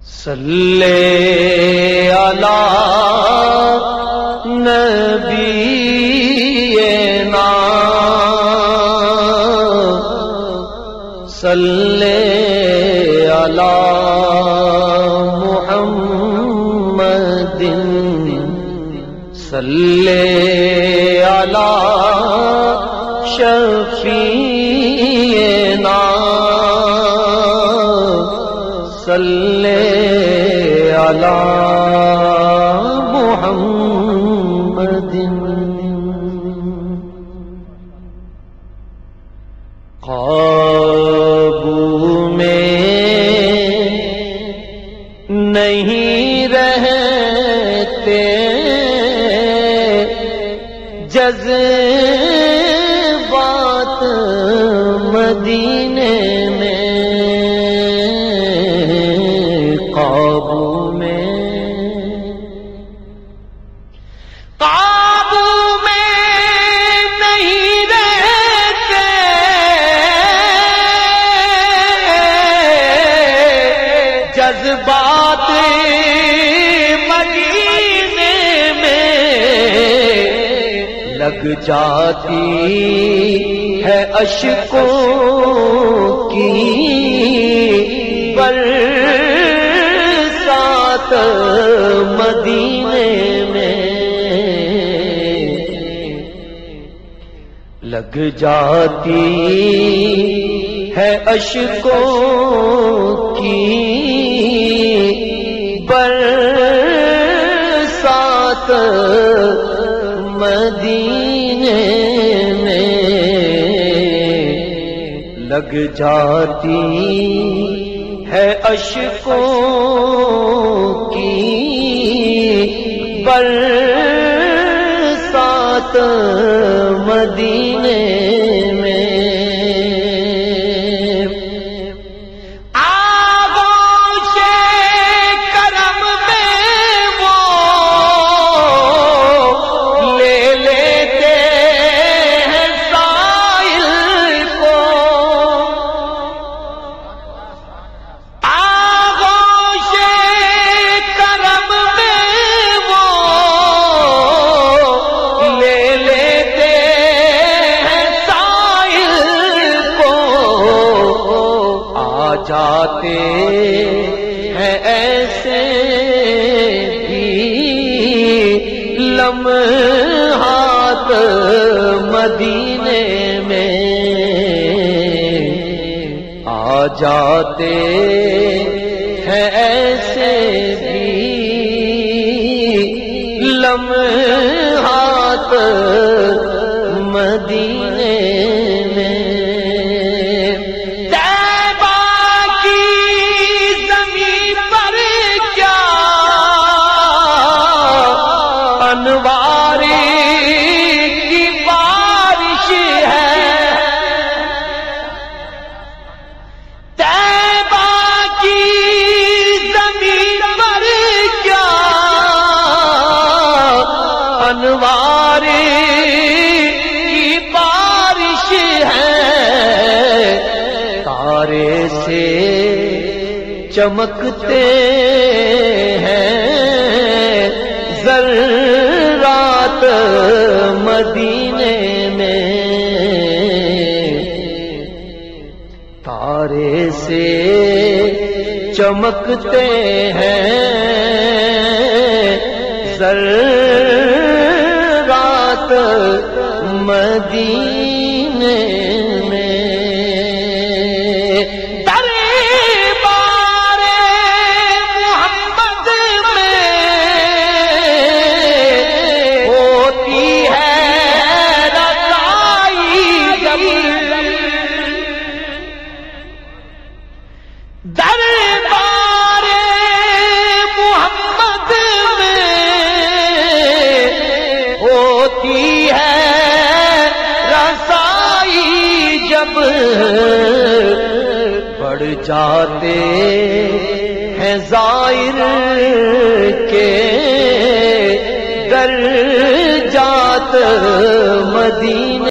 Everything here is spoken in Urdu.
صلی علی نبینا صلی علی محمد صلی علی شفیعنا صلی علی محمد قابو میں نہیں رہتے جذبات مدینے میں، قابو میں نہیں رہتے جذبات مدینے میں، لگ جاتی ہے اشکوں کی برسات مدینے میں، لگ جاتی ہے اشکوں کی برسات مدینے میں، لگ جاتی ہے اشکوں کی برسات مدینے میں۔ جاتے ہیں ایسے بھی لمحات مدینے میں، آ جاتے ہیں ایسے بھی لمحات مدینے میں۔ تارے سے چمکتے ہیں ذرات مدینے میں، تارے سے چمکتے ہیں ذرات مدینے میں۔ دربار محمد میں ہوتی ہے رسائی، جب بڑھ جاتے ہیں زائر کے درجات مدینے